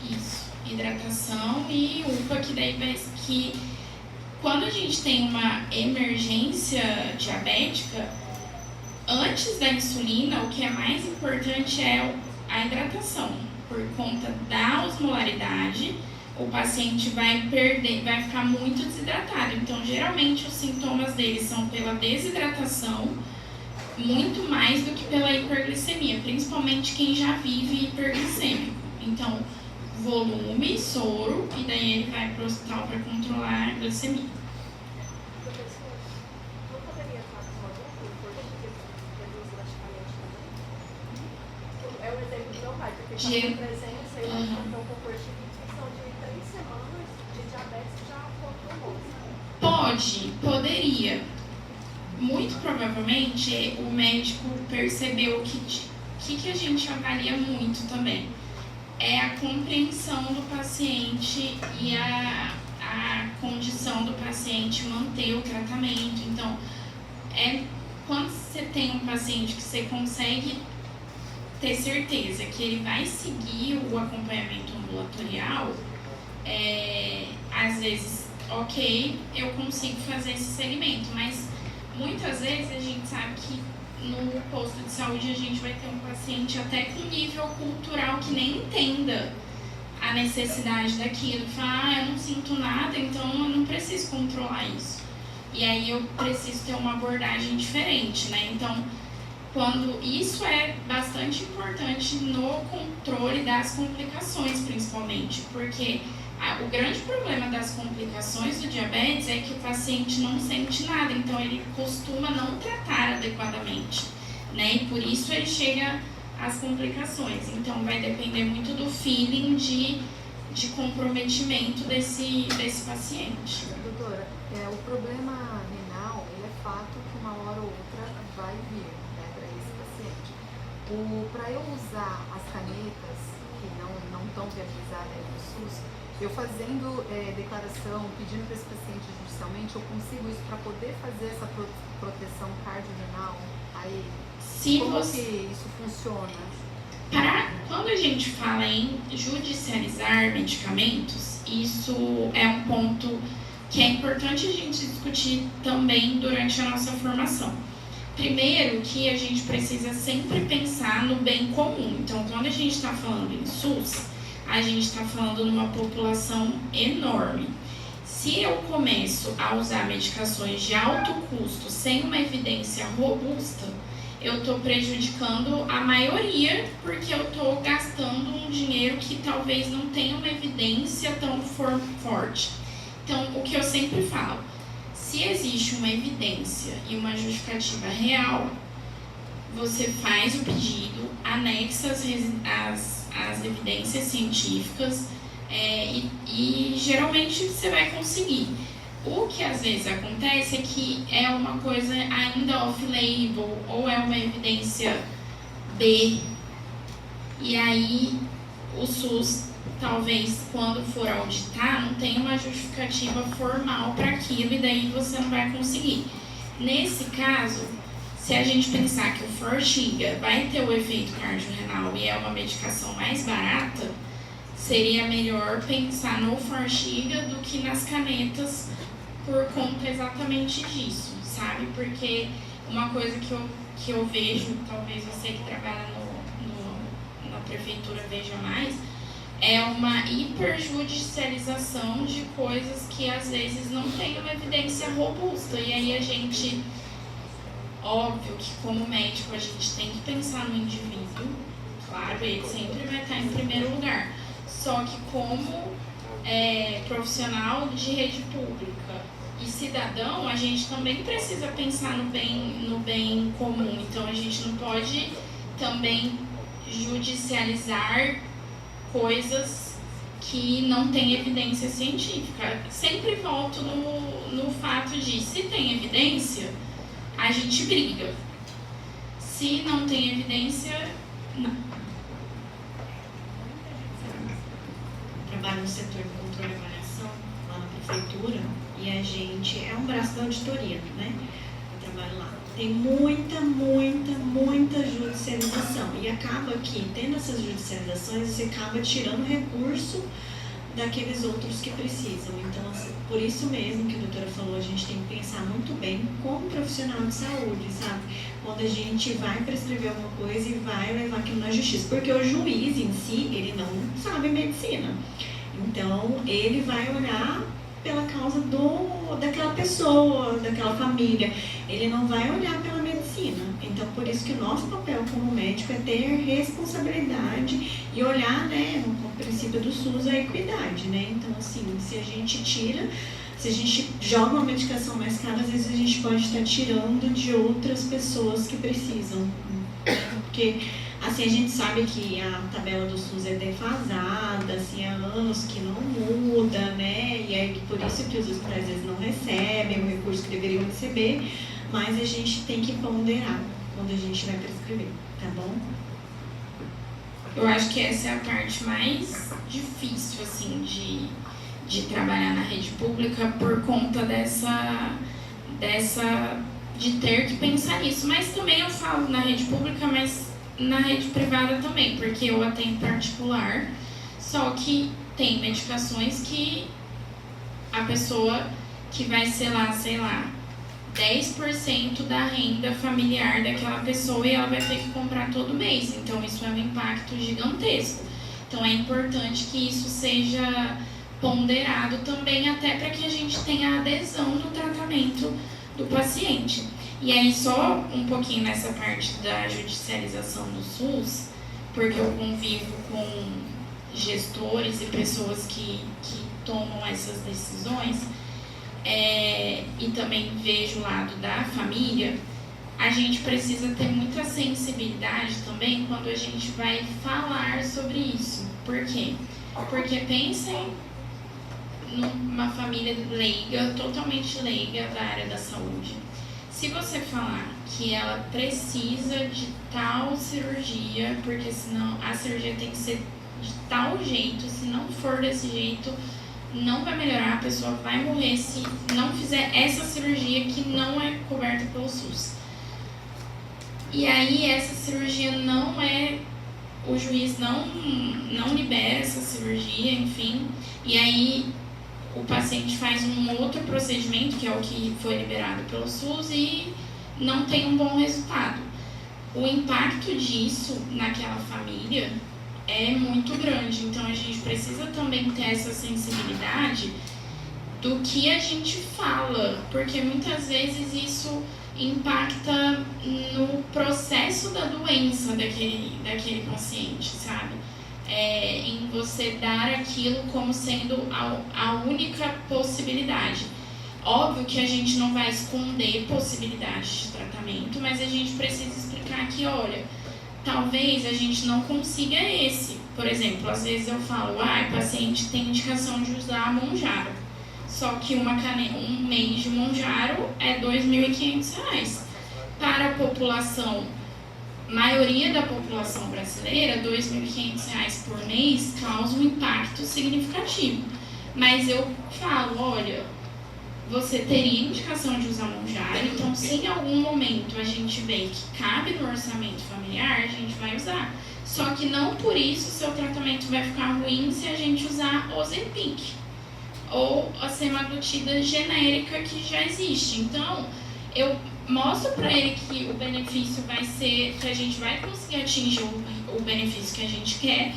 Isso, hidratação e UPA, que daí que quando a gente tem uma emergência diabética, antes da insulina, o que é mais importante é a hidratação. Por conta da osmolaridade, o paciente vai ficar muito desidratado. Então, geralmente, os sintomas dele são pela desidratação, muito mais do que pela hiperglicemia, principalmente quem já vive hiperglicêmico. Então, volume, soro, e daí ele vai para o hospital para controlar a glicemia. Professor, não poderia estar com uma dupla importante que reduz drasticamente também? É o exemplo do meu pai, porque está com presença e ele entrou com corticoide em questão de 3 semanas de diabetes já controlou. Poderia. Muito provavelmente o médico percebeu que a gente avalia muito também. É a compreensão do paciente e a condição do paciente manter o tratamento. Então, quando você tem um paciente que você consegue ter certeza que ele vai seguir o acompanhamento ambulatorial, às vezes, ok, eu consigo fazer esse segmento, mas muitas vezes a gente sabe que no posto de saúde a gente vai ter um paciente até com nível cultural que nem entenda a necessidade daquilo. Fala, eu não sinto nada, então eu não preciso controlar isso. E aí eu preciso ter uma abordagem diferente, né? Então, isso é bastante importante no controle das complicações, principalmente, porque o grande problema das complicações do diabetes é que o paciente não sente nada, então ele costuma não tratar adequadamente, né? E por isso ele chega às complicações. Então vai depender muito do feeling de comprometimento desse paciente. Doutora, o problema renal, ele é fato que uma hora ou outra vai vir, né, para esse paciente. Para eu usar as canetas que não estão viabilizadas no SUS, eu fazendo declaração, pedindo para esse paciente judicialmente, eu consigo isso para poder fazer essa proteção cardiorrenal a ele? Como que isso funciona? Quando a gente fala em judicializar medicamentos, isso é um ponto que é importante a gente discutir também durante a nossa formação. Primeiro, que a gente precisa sempre pensar no bem comum. Então, quando a gente está falando em SUS, a gente está falando numa população enorme. Se eu começo a usar medicações de alto custo sem uma evidência robusta, eu estou prejudicando a maioria, porque eu estou gastando um dinheiro que talvez não tenha uma evidência tão forte. Então, o que eu sempre falo, se existe uma evidência e uma justificativa real, você faz o pedido, anexa as evidências científicas e geralmente você vai conseguir. O que às vezes acontece é que é uma coisa ainda off-label ou é uma evidência B, e aí o SUS talvez quando for auditar não tenha uma justificativa formal para aquilo e daí você não vai conseguir. Nesse caso, se a gente pensar que o Forxiga vai ter o efeito cardiorrenal e é uma medicação mais barata, seria melhor pensar no Forxiga do que nas canetas por conta exatamente disso, sabe? Porque uma coisa que eu vejo, talvez você que trabalha prefeitura veja mais, é uma hiperjudicialização de coisas que às vezes não tem uma evidência robusta. E aí a gente, óbvio que como médico a gente tem que pensar no indivíduo, claro, ele sempre vai estar em primeiro lugar. Só que como profissional de rede pública e cidadão, a gente também precisa pensar no bem comum. Então a gente não pode também judicializar coisas que não têm evidência científica. Sempre volto no fato de, se tem evidência, a gente briga. Se não tem evidência, não. Trabalho no setor de controle e avaliação, lá na prefeitura, e a gente é um braço da auditoria, né? Eu trabalho lá. Tem muita judicialização. E acaba que, tendo essas judicializações, você acaba tirando recurso daqueles outros que precisam. Então, assim, por isso mesmo que a doutora falou, a gente tem que pensar muito bem como profissional de saúde, sabe? Quando a gente vai prescrever alguma coisa e vai levar aquilo na justiça. Porque o juiz em si, ele não sabe medicina. Então, ele vai olhar pela causa daquela pessoa, daquela família. Ele não vai olhar pela medicina. Então, por isso que o nosso papel como médico é ter responsabilidade e olhar, né, no princípio do SUS, a equidade, né? Então, assim, se a gente joga uma medicação mais cara, às vezes a gente pode estar tirando de outras pessoas que precisam. Porque, assim, a gente sabe que a tabela do SUS é defasada, assim, há anos que não muda, né? E é por isso que os hospitais às vezes não recebem o recurso que deveriam receber, mas a gente tem que ponderar quando a gente vai prescrever, tá bom? Eu acho que essa é a parte mais difícil, assim, de trabalhar na rede pública por conta de ter que pensar nisso. Mas também eu falo na rede pública, mas na rede privada também, porque eu atendo particular, só que tem medicações que a pessoa que vai ser lá, sei lá, 10% da renda familiar daquela pessoa e ela vai ter que comprar todo mês. Então isso é um impacto gigantesco. Então é importante que isso seja ponderado também, até para que a gente tenha adesão do tratamento do paciente. E aí só um pouquinho nessa parte da judicialização do SUS, porque eu convivo com gestores e pessoas que tomam essas decisões, e também vejo o lado da família. A gente precisa ter muita sensibilidade também quando a gente vai falar sobre isso. Por quê? Porque pensem numa família leiga, totalmente leiga da área da saúde. Se você falar que ela precisa de tal cirurgia, porque senão a cirurgia tem que ser de tal jeito, se não for desse jeito, não vai melhorar, a pessoa vai morrer se não fizer essa cirurgia que não é coberta pelo SUS. E aí essa cirurgia não é, o juiz não libera essa cirurgia, enfim, e aí o paciente faz um outro procedimento, que é o que foi liberado pelo SUS, e não tem um bom resultado. O impacto disso naquela família é muito grande, então a gente precisa também ter essa sensibilidade do que a gente fala, porque muitas vezes isso impacta no processo da doença daquele paciente, sabe? Em você dar aquilo como sendo a única possibilidade. Óbvio que a gente não vai esconder possibilidades de tratamento, mas a gente precisa explicar que, olha, talvez a gente não consiga esse. Por exemplo, às vezes eu falo, o paciente tem indicação de usar Monjaro, só que um mês de Monjaro é R$ 2.500. Para a população, maioria da população brasileira, R$ 2.500 por mês causa um impacto significativo. Mas eu falo, olha, você teria indicação de usar Monjaro, então se em algum momento a gente vê que cabe no orçamento familiar, a gente vai usar. Só que não por isso seu tratamento vai ficar ruim se a gente usar Ozempic ou a semaglutida genérica que já existe. Então, eu mostro para ele que o benefício vai ser que a gente vai conseguir atingir o benefício que a gente quer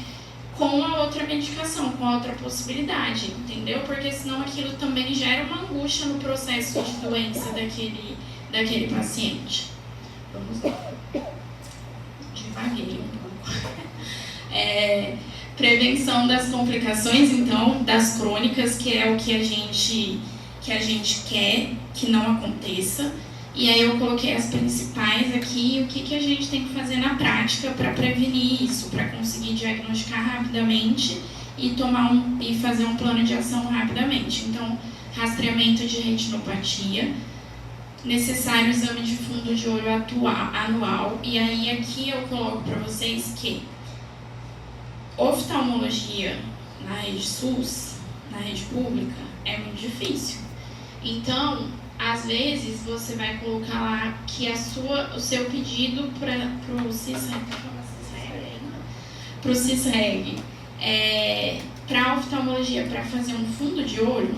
com a outra medicação, com a outra possibilidade, entendeu? Porque senão aquilo também gera uma angústia no processo de doença daquele paciente. Vamos lá. Devaguei um pouco. Prevenção das complicações, então, das crônicas, que é o que a gente quer que não aconteça. E aí eu coloquei as principais aqui, o que a gente tem que fazer na prática para prevenir isso, para conseguir diagnosticar rapidamente e fazer um plano de ação rapidamente. Então, rastreamento de retinopatia, necessário exame de fundo de olho anual. E aí aqui eu coloco para vocês que oftalmologia na rede SUS, na rede pública, é muito difícil. Então, às vezes, você vai colocar lá que o seu pedido para o CISREG, para oftalmologia, para fazer um fundo de olho,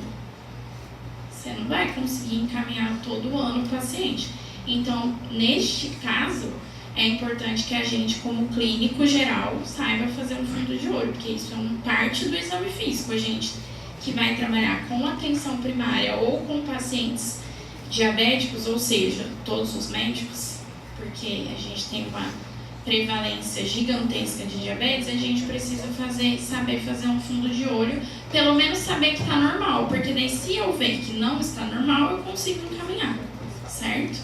você não vai conseguir encaminhar todo ano o paciente. Então, neste caso, é importante que a gente, como clínico geral, saiba fazer um fundo de olho, porque isso é uma parte do exame físico. A gente que vai trabalhar com atenção primária ou com pacientes diabéticos, ou seja, todos os médicos, porque a gente tem uma prevalência gigantesca de diabetes, a gente precisa saber fazer um fundo de olho, pelo menos saber que está normal, porque daí se eu ver que não está normal, eu consigo encaminhar, certo?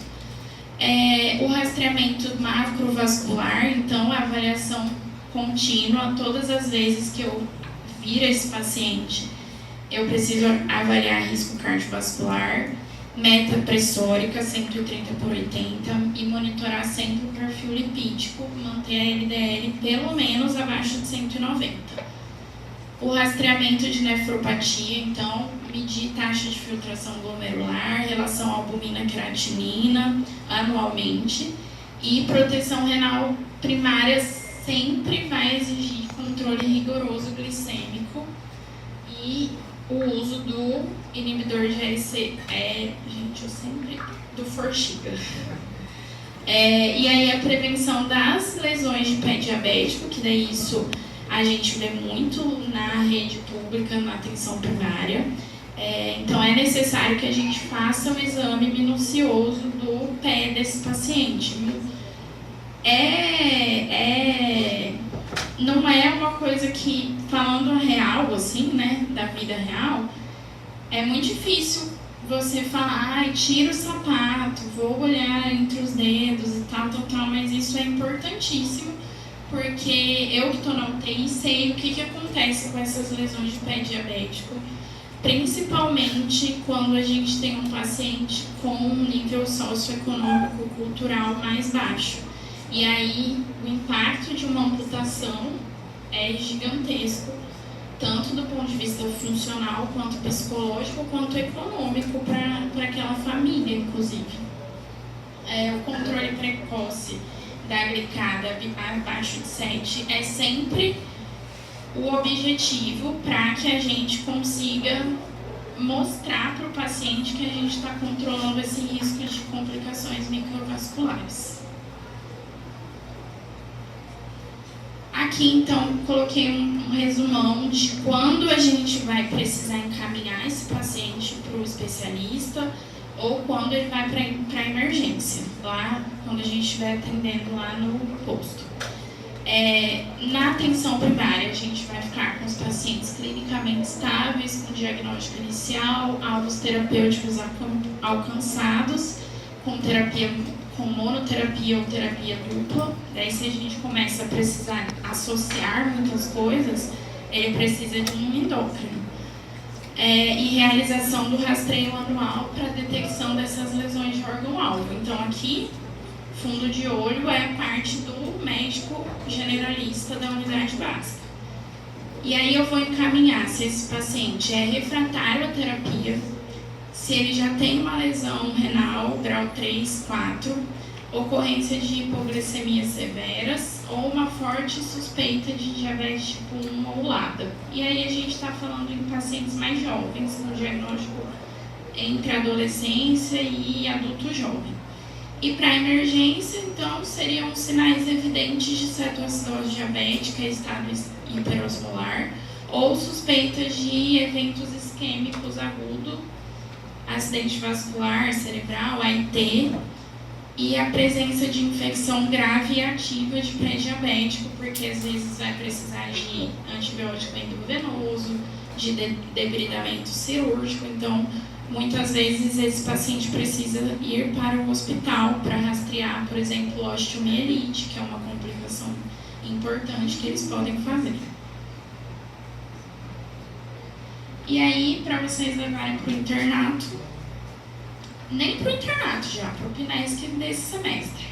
O rastreamento macrovascular, então a avaliação contínua, todas as vezes que eu vir esse paciente, eu preciso avaliar risco cardiovascular, meta pressórica 130/80 e monitorar sempre o perfil lipídico, manter a LDL pelo menos abaixo de 190. O rastreamento de nefropatia, então, medir taxa de filtração glomerular, relação albumina-creatinina anualmente, e proteção renal primária sempre vai exigir controle rigoroso glicêmico e o uso do inibidor de ALC, do Forxiga. E aí a prevenção das lesões de pé diabético, que daí isso a gente vê muito na rede pública, na atenção primária. Então é necessário que a gente faça um exame minucioso do pé desse paciente. Não é uma coisa que, falando real, assim, né, da vida real, é muito difícil você falar, tira o sapato, vou olhar entre os dedos e tal, mas isso é importantíssimo, porque eu que estou na UTI sei o que acontece com essas lesões de pé diabético, principalmente quando a gente tem um paciente com um nível socioeconômico cultural mais baixo. E aí o impacto de uma amputação é gigantesco, tanto do ponto de vista funcional, quanto psicológico, quanto econômico para aquela família, inclusive. O controle precoce da glicada abaixo de 7 é sempre o objetivo para que a gente consiga mostrar para o paciente que a gente está controlando esse risco de complicações microvasculares. Aqui, então, coloquei um resumão de quando a gente vai precisar encaminhar esse paciente para o especialista ou quando ele vai para a emergência, lá quando a gente estiver atendendo lá no posto. Na atenção primária, a gente vai ficar com os pacientes clinicamente estáveis, com diagnóstico inicial, alvos terapêuticos alcançados, com monoterapia ou terapia dupla. Daí, se a gente começa a precisar associar muitas coisas, ele precisa de um endócrino. E realização do rastreio anual para detecção dessas lesões de órgão-alvo. Então, aqui, fundo de olho é parte do médico generalista da unidade básica. E aí eu vou encaminhar se esse paciente é refratário à terapia, se ele já tem uma lesão renal, grau 3, 4, ocorrência de hipoglicemias severas ou uma forte suspeita de diabetes tipo 1 ou LADA. E aí a gente está falando em pacientes mais jovens, no diagnóstico entre adolescência e adulto jovem. E para emergência, então, seriam sinais evidentes de cetoacidose diabética, estado hiperosmolar, ou suspeitas de eventos isquêmicos agudos, acidente vascular cerebral, AIT, e a presença de infecção grave e ativa de pré-diabético, porque às vezes vai precisar de antibiótico endovenoso, de debridamento cirúrgico. Então, muitas vezes esse paciente precisa ir para o hospital para rastrear, por exemplo, osteomielite, que é uma complicação importante que eles podem fazer. E aí, para vocês levarem para o internato, nem para o internato já, para o PNESC desse semestre.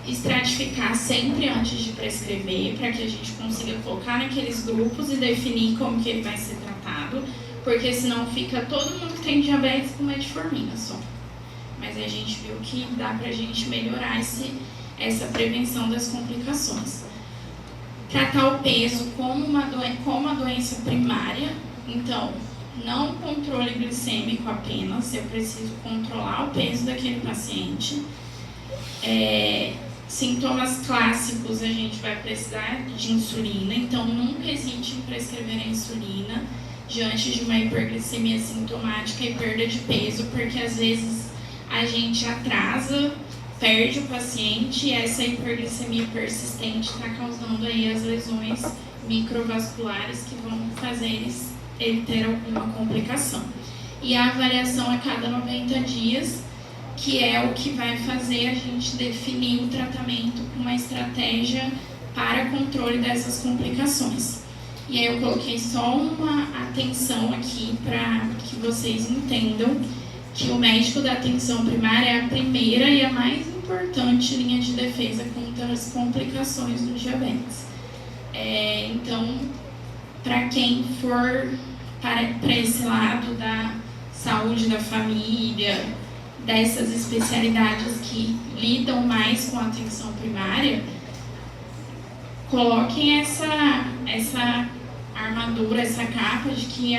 Estratificar sempre antes de prescrever, para que a gente consiga colocar naqueles grupos e definir como que ele vai ser tratado, porque senão fica todo mundo que tem diabetes com metformina só. Mas a gente viu que dá para a gente melhorar essa prevenção das complicações. Tratar o peso como a doença primária, então, não controle glicêmico apenas, eu preciso controlar o peso daquele paciente. Sintomas clássicos, a gente vai precisar de insulina, então nunca hesite em prescrever a insulina diante de uma hiperglicemia sintomática e perda de peso, porque às vezes a gente atrasa, perde o paciente e essa hiperglicemia persistente está causando aí as lesões microvasculares que vão fazer ele ter alguma complicação. E a avaliação a cada 90 dias, que é o que vai fazer a gente definir o tratamento com uma estratégia para controle dessas complicações. E aí eu coloquei só uma atenção aqui para que vocês entendam que o médico da atenção primária é a primeira e a mais importante linha de defesa contra as complicações do diabetes. Então, para quem for para esse lado da saúde da família, dessas especialidades que lidam mais com a atenção primária, coloquem essa armadura, essa capa de que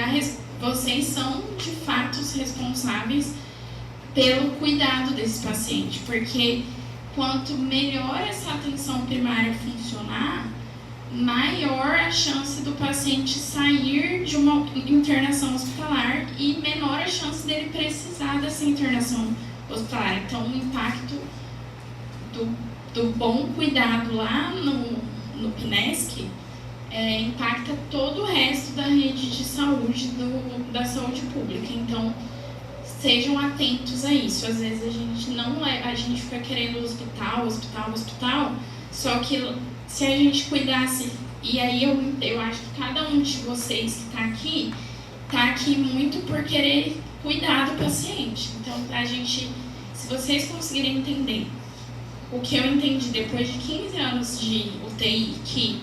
vocês são de fato os responsáveis pelo cuidado desse paciente, porque quanto melhor essa atenção primária funcionar, maior a chance do paciente sair de uma internação hospitalar e menor a chance dele precisar dessa internação hospitalar. Então, o impacto do bom cuidado lá no PNESC impacta todo o resto da rede de saúde, da saúde pública. Então, sejam atentos a isso. Às vezes a gente fica querendo hospital, só que se a gente cuidasse, e aí eu acho que cada um de vocês que está aqui muito por querer cuidar do paciente. Então, se vocês conseguirem entender o que eu entendi depois de 15 anos de UTI, que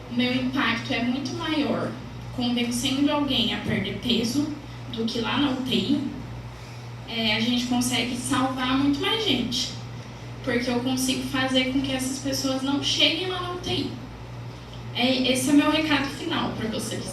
o meu impacto é muito maior convencendo alguém a perder peso do que lá na UTI, a gente consegue salvar muito mais gente. Porque eu consigo fazer com que essas pessoas não cheguem lá na UTI. Esse é o meu recado final para vocês.